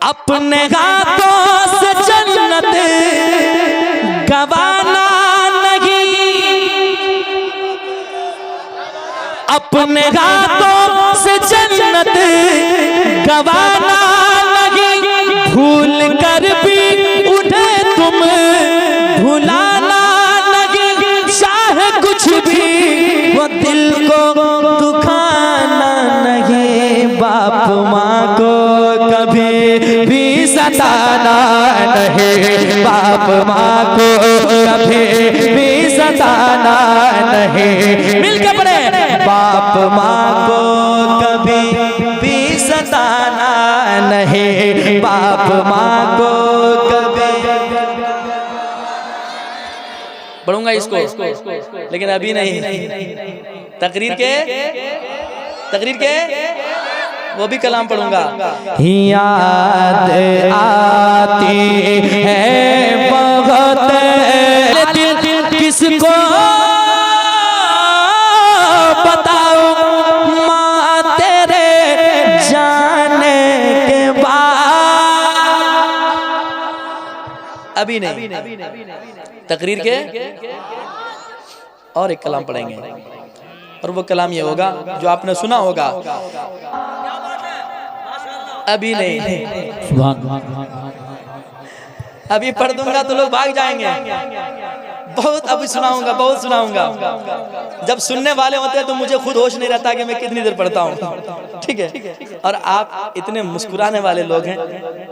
अपने हाथों से जन्नत गवाना नहीं, अपने हाथों से जन्नत गवाना नहीं, भूल कर भी उन्हें तुम भुलाना नहीं। चाहे कुछ भी वो दिल को दुखाना नहीं, बाप माँ को कभी भी सताना नहीं, बाप माँ को कभी भी सताना नहीं। मिलकर पढ़े, बाप माँ को कभी भी सताना नहीं, बाप माँ को कभी। पढ़ूंगा इसको लेकिन अभी नहीं, तकरीर के वो भी कलाम पढ़ूंगा। याद आती है बहुत दिल किसको बताऊं माँ तेरे जाने के बाद। अभी नहीं, तकरीर के और एक कलाम पढ़ेंगे और वो कलाम ये होगा जो आपने सुना होगा। अभी नहीं, अभी पढ़ दूंगा तो लोग भाग जाएंगे। बहुत अभी सुनाऊंगा, बहुत सुनाऊंगा। जब सुनने वाले होते हैं तो मुझे खुद होश नहीं रहता कि मैं कितनी देर पढ़ता हूँ। ठीक है, और आप इतने मुस्कुराने वाले लोग हैं,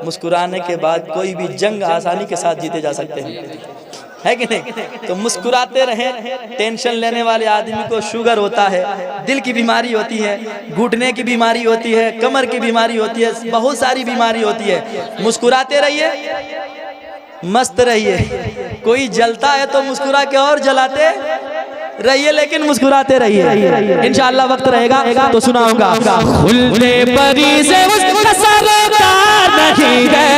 मुस्कुराने के बाद कोई भी जंग आसानी के साथ जीते जा सकते हैं, है कि नहीं? तो मुस्कुराते रहें। टेंशन लेने वाले आदमी को शुगर होता है, दिल की बीमारी होती है, घुटने की बीमारी होती है, कमर की बीमारी होती है, बहुत सारी बीमारी होती है। मुस्कुराते रहिए, मस्त रहिए। कोई जलता है तो मुस्कुरा के और जलाते रहिए, लेकिन मुस्कुराते रहिए। इंशाअल्लाह वक्त रहेगा तो सुनाऊंगा। खुलने परी से उसका सरोकार नहीं है,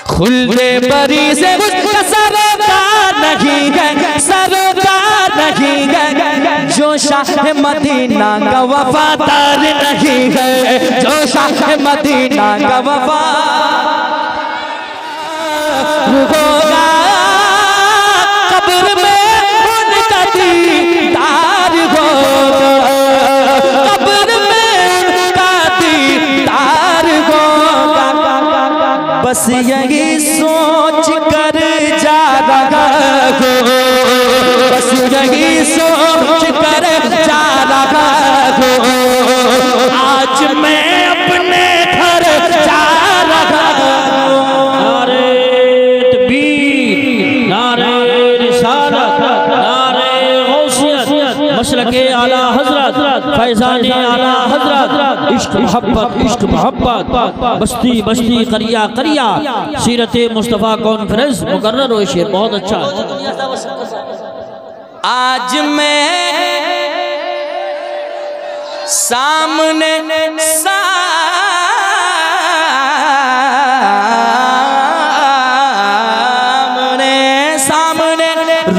खुलने परी से उसका सरोकार नहीं है, सरोकार नहीं है। जो शाह मदीना का वफादार नहीं है, जो शाह मदीना का वफादार होगा, कब्र में उनका दीदार होगा, कब्र में उनका दीदार होगा। बस यही सोच कर जा रहा हो, बस यही सोच कर जा रहा हो। आज मैं अपने घर जा रहा हूँ। नारे तकबीर, नारे रिसालत, नारे गौसियत, मसलके आला हजरत, फैज़ाने आला हजरत, इश्क मोहब्बत, बस्ती बस्ती करिया करिया, सीरत मुस्तफ़ा कॉन्फ्रेंस मुकर्रर हो। शेर बहुत अच्छा। आज मैं सामने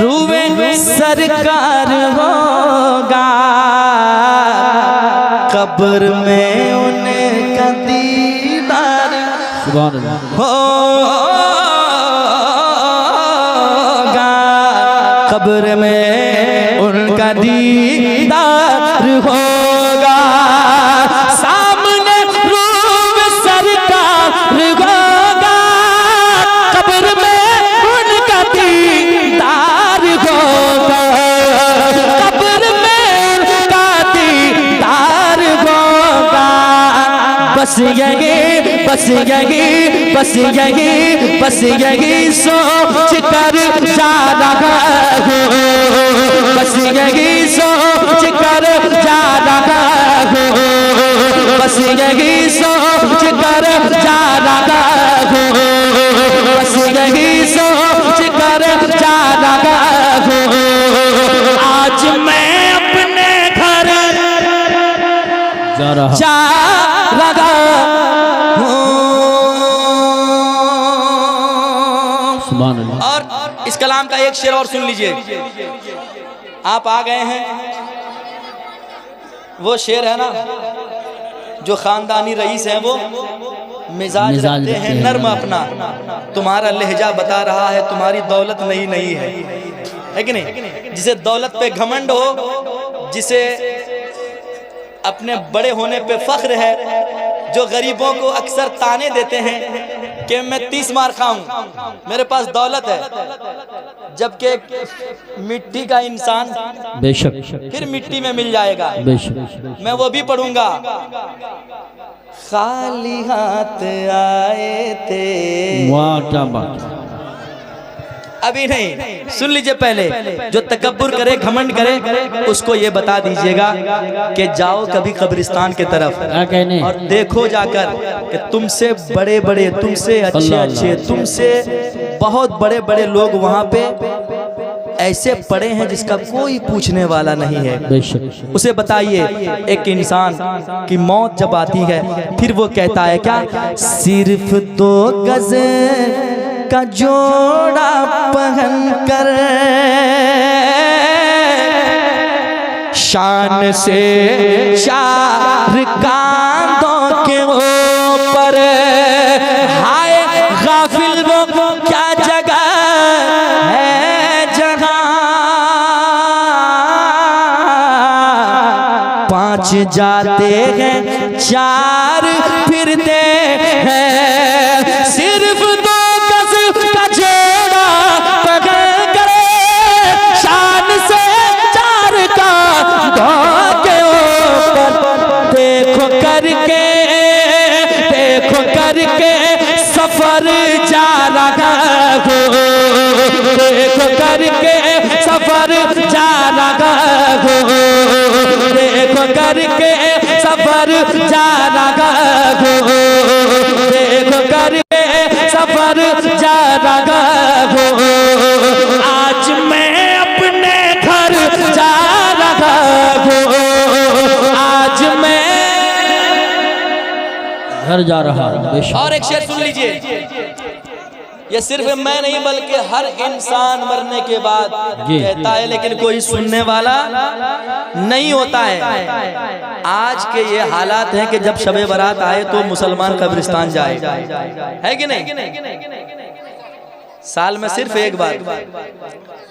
रूए सरकार होगा, कब्र में उनका दीदार होगा, कब्र में उनका दीदार होगा। सामने रूह सरकार होगा, कब्र में उनका दीदार होगा, कब्र में उनका दीदार होगा। बस यही, बस यही, बस यही, बस यही सोच कर जा रहा हूँ, बस यही सोच कर जा रहा हूँ, बस यही सोच कर जा रहा हूँ, बस यही सोच कर जा रहा हूँ। आज मैं अपने घर जा रहा और इस कलाम का एक शेर और सुन लीजिए। आप आ गए हैं, वो शेर है ना, जो खानदानी रईस हैं वो मिजाज रखते हैं नर्म अपना। तुम्हारा लहजा बता रहा है तुम्हारी दौलत नई नई है कि नहीं? जिसे दौलत पे घमंड हो, जिसे अपने बड़े होने पे फख्र है, जो गरीबों को अक्सर ताने देते हैं कि मैं 30 मार खाऊं, मेरे पास दौलत है, जबकि मिट्टी का इंसान बेशक फिर मिट्टी में मिल जाएगा। बेशक मैं वो भी पढ़ूंगा। खाली हाथ आए थे, वाह क्या बात। अभी नहीं, सुन लीजिए पहले। जो तकब्बुर करे, घमंड करे, उसको ये बता दीजिएगा कि जाओ कभी कब्रिस्तान के तरफ क्या कहने, और देखो जाकर कि तुमसे बड़े बड़े, तुमसे अच्छे अच्छे, तुमसे बहुत बड़े बड़े लोग वहाँ पे ऐसे पड़े हैं जिसका कोई पूछने वाला नहीं है। बेशक उसे बताइए, एक इंसान की मौत जब आती है फिर वो कहता है क्या? सिर्फ 2 गज का जोड़ा पहन कर शान से 4 कांधों के ऊपर, हाय गाफिल वो क्या जगह है जहां 5 जाते हैं 4 फिरते हैं। सिर्फ 2 गज का जोड़ा पकड़ करे शान से 4 कांधों के ऊपर। देखो करके सफर जा रहा हो, देखो करके सफर जा रहा हो, देखो करके सफर जा रहा हो, देखो करके सफर जा रहा हो। आज मैं अपने घर जा रहा हूँ, आज मैं घर जा रहा है। और एक शेर सुन लीजिए, ये सिर्फ मैं नहीं बल्कि हर इंसान मरने के बाद कहता है, लेकिन कोई सुनने वाला नहीं होता है। आज के ये हालात हैं कि जब शबे बारात आए तो मुसलमान कब्रिस्तान जाए, है कि नहीं? साल में सिर्फ एक बार,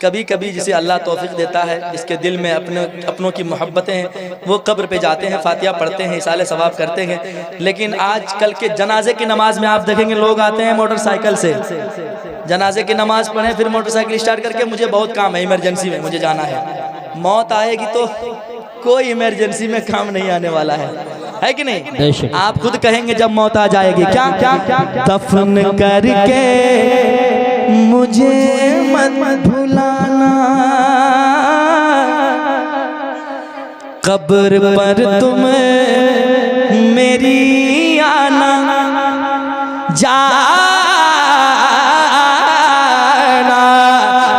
कभी कभी जिसे अल्लाह तौफीक देता है, जिसके दिल में अपनों की मोहब्बतें हैं, वो कब्र पे जाते हैं, फातिहा पढ़ते हैं, इसाले सवाब करते हैं। लेकिन आज कल के जनाजे की नमाज में आप देखेंगे लोग आते हैं मोटरसाइकिल से, जनाजे की नमाज पढ़ें फिर मोटरसाइकिल स्टार्ट करके मुझे बहुत काम है, इमरजेंसी में मुझे जाना है। मौत आएगी तो कोई इमरजेंसी में काम नहीं आने वाला है कि नहीं? आप खुद कहेंगे जब मौत आ जाएगी, क्या दफन करके मुझे मत भुलाना, कब्र पर तुम मेरी आना जाना,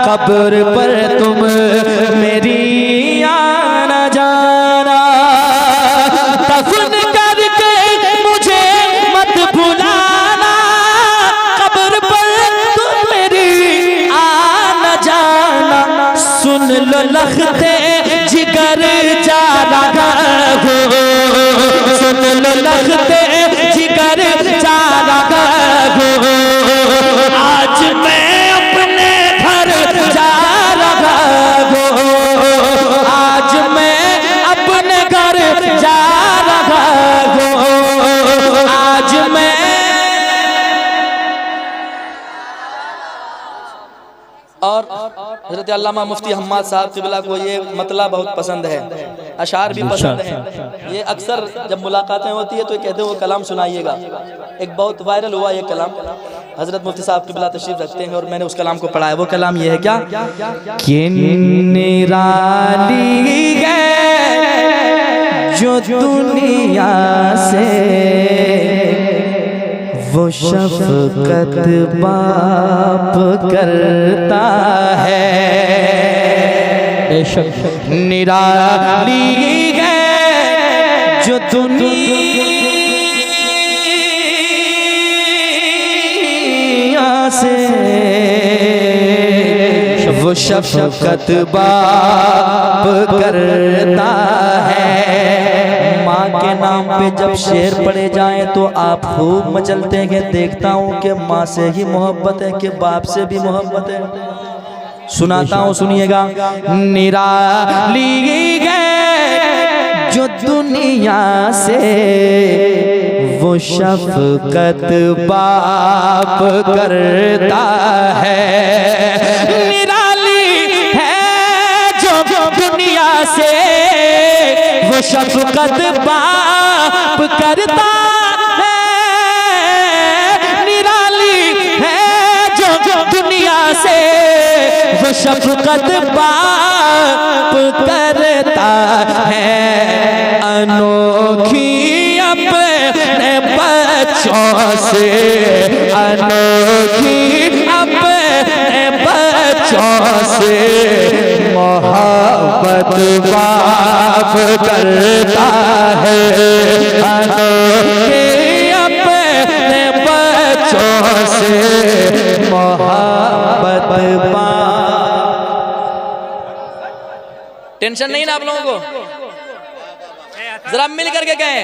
कब्र पर तुम मेरी आना जाना। दफन करके मुझे मत भुलाना, कब्र पर तुम मेरी आना जाना। सुन लो लखते जिगर जा रहा हो, सुन लो लखते जिगर जा रहा हो। आज मैं अपने घर जा रहा हूँ, आज मैं अपने घर जा रहा हूँ, आज मैं। और हज़रत अल्लामा मुफ्ती हम्माद साहब क़िबला को ये मतला बहुत पसंद है, अशार भी पसंद है। ये अक्सर जब मुलाकातें होती है तो कहते हैं वो कलाम सुनाइएगा। एक बहुत वायरल हुआ ये कलाम, हज़रत मुफ्ती साहब क़िबला तशरीफ रखते हैं और मैंने उस कलाम को पढ़ा है। वो कलाम ये है क्या कि निराली है जो दुनिया से वो शफ़क़त बाप करता है, निराली है जो दुनिया से वो शफ़क़त बाप करता है। माँ के नाम पे जब शेर पड़े जाएं तो आप खूब मचलते हैं। देखता हूँ कि माँ से ही मोहब्बत है कि बाप से भी मोहब्बत है। सुनाता हूँ, सुनिएगा। निराली है जो दुनिया से वो शफकत बाप करता है। निराली है जो दुनिया से वो शफकत बाप करता है। निराली है जो दुनिया से वो शफकत बाप करता है। अनोखी अपने बच्चों से, अनोखी अपने बच्चों से मोहब्बत बाप करता है। अनोखी अपने बच्चों से मोहब्बत बाप। टेंशन नहीं ना आप लोगों को? जरा मिल करके कहें,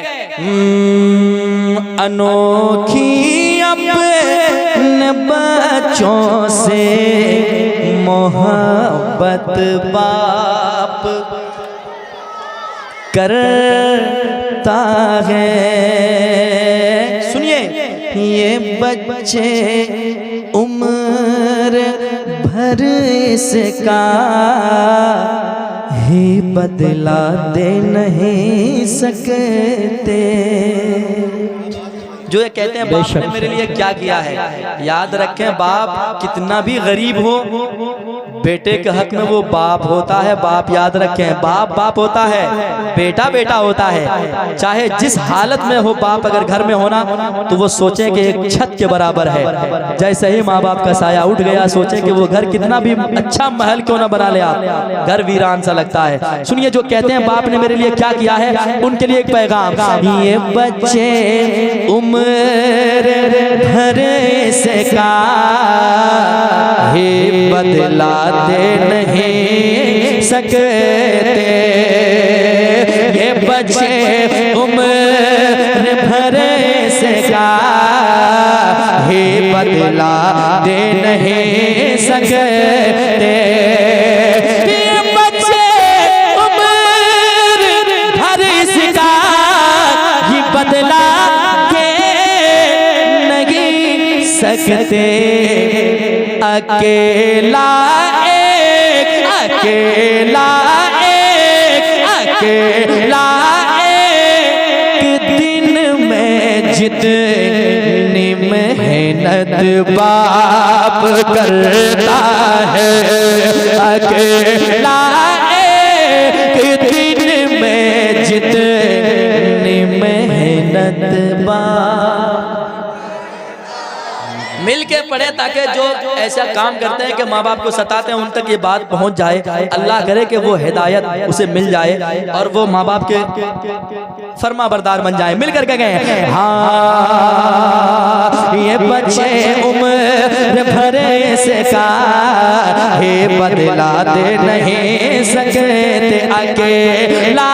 अनोखी अपने बच्चों से मोहब्बत बाप करता है। सुनिए, ये बच्चे उम्र भर इसका ही बदला दे नहीं सकते। जो ये कहते हैं बाप ने मेरे लिए क्या किया है, याद रखें बाप कितना भी गरीब हो, बेटे के हक में वो बाप होता है। बाप याद रखें, बाप बाप होता है, बेटा बेटा होता है। चाहे जिस हालत में हो बाप अगर घर में होना तो वो सोचे कि एक छत के बराबर है। जैसे ही माँ बाप का साया उठ गया सोचे कि वो घर कितना भी अच्छा महल क्यों ना बना ले, आप घर वीरान सा लगता है। सुनिए, जो कहते हैं बाप ने मेरे लिए क्या किया है, उनके लिए एक पैगाम। ये बच्चे उम्र भर से का ही बदला दे नहीं सकते। ये बच्चे उम्र भर से का ही बदला दे नहीं सकते। ये बच्चे उम्र भर से का ही बदला सकते। अकेला एक, अकेला एक, अकेला एक दिन में जितनी मेहनत बाप करता है। अकेला एक दिन में जितनी मेहनत बाप। मिल के पढ़े ताकि जो ऐसा काम करते हैं कि माँ बाप को सताते हैं उन तक ये बात पहुँच जाए। अल्लाह करे कि वो हिदायत उसे मिल जाए और वो माँ बाप के फर्मा बरदार बन जाए। मिल करके गए, हाँ ये बच्चे उम्र भरे से का हे बदला दे नहीं सकते। अकेला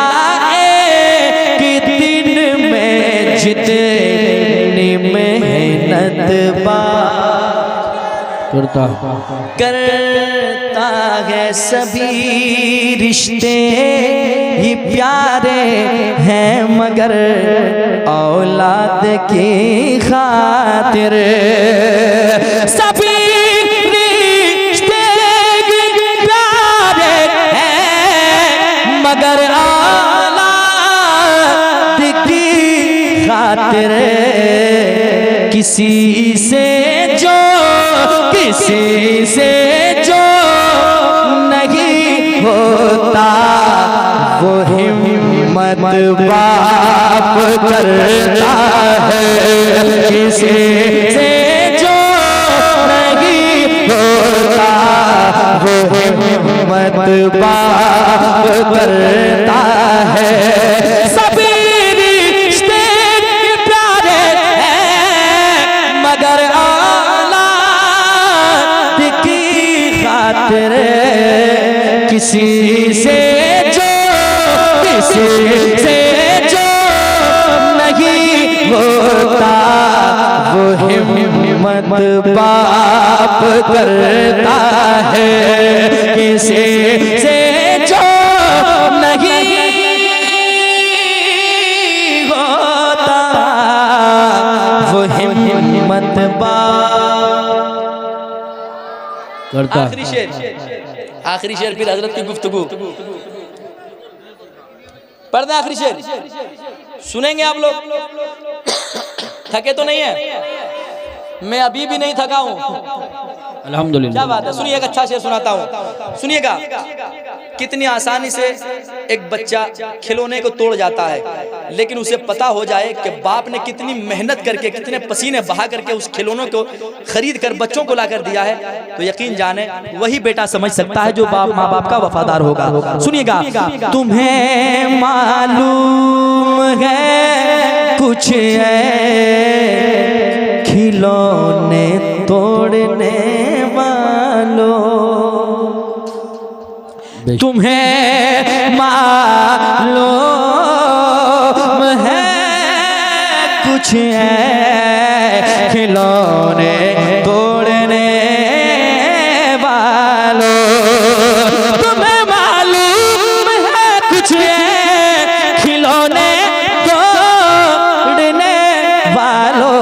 कि दिन में जितनी मेहनत करता है। सभी रिश्ते ही प्यारे हैं मगर औलाद की खातिर। सभी रिश्ते प्यारे हैं मगर औलाद की खातिर। किसी से जो नहीं होता वो हिम्मत बाप करता है। किसी से जो नहीं होता वो हिम्मत बाप करता है। सभी रिश्ते प्यारे हैं मगर किसी से जो बाप करता है किसी से जो नहीं होता, वो हिम्मत करता है। आखिरी शेर फिर हजरत की गुफ्तगू पढ़ दें। आखिरी शेर सुनेंगे आप लोग? थके तो नहीं है? मैं अभी भी नहीं थका हूं। अल्हम्दुलिल्लाह। क्या बात है। सुनिए एक अच्छा शेर सुनाता हूं, सुनिएगा। कितनी आसानी से एक बच्चा खिलौने को तोड़ जाता है, लेकिन उसे पता हो जाए कि बाप ने कितनी मेहनत करके, कितने पसीने बहा करके उस खिलौनों को खरीद कर बच्चों को लाकर दिया है, तो यकीन जाने वही बेटा समझ सकता है जो बाप माँ बाप का वफादार होगा। सुनिएगा। तुम्हें मालूम है कुछ है खिलौने तोड़ने वालों, तुम्हें मालूम है कुछ है खिलौने तोड़ने वालों, तुम्हें मालूम है कुछ है खिलौने तोड़ने वालों,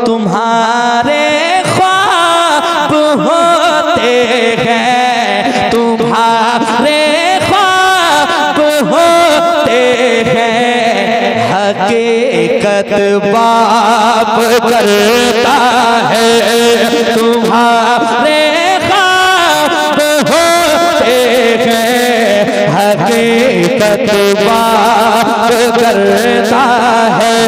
तुम्हारे ख्वाब होते हैं, तुम्हारे ख्वाब होते हैं, हकीकत बाप करता है, तुम्हारे ख्वाब होते हैं, हकीकत बाप करता है,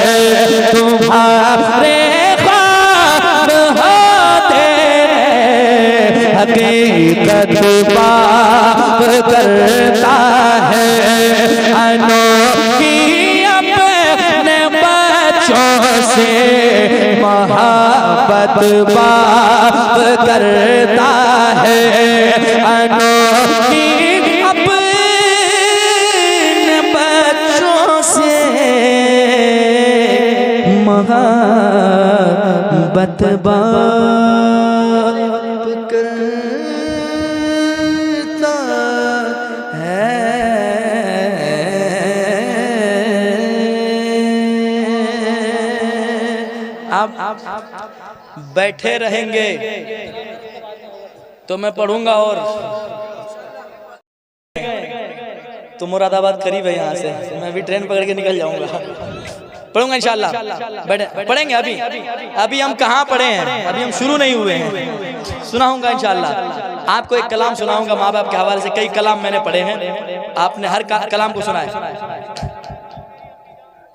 तुम्हारे ख्वाब होते हैं, हकीकत बाप करता है। अनोखी अपने बच्चों से मोहब्बत बाप करता है, अनोखी अपने बच्चों से मोहब्बत बाप करता है। आप बैठे रहेंगे तो मैं पढ़ूंगा, और तो मुरादाबाद करीब है यहाँ से, मैं भी ट्रेन पकड़ के निकल जाऊंगा। पढ़ूंगा इंशाल्लाह। पढ़ेंगे। अभी हम कहाँ पढ़े हैं, अभी हम शुरू नहीं हुए हैं। सुनाऊंगा इंशाल्लाह। आपको एक कलाम सुनाऊंगा माँ बाप के हवाले से। कई कलाम मैंने पढ़े हैं, आपने हर कलाम को सुना है।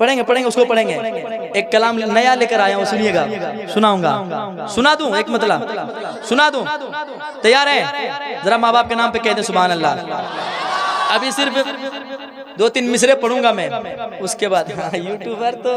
पढ़ेंगे उसको पढ़ेंगे। एक कलाम नया लेकर आया हूँ, सुनिएगा, सुनाऊंगा। सुना दूं एक मतलब सुना दूं? तैयार है? जरा माँ बाप के नाम पे कहते सुभान अल्लाह। अभी सिर्फ 2-3 मिसरे पढ़ूंगा मैं, उसके बाद यूट्यूबर तो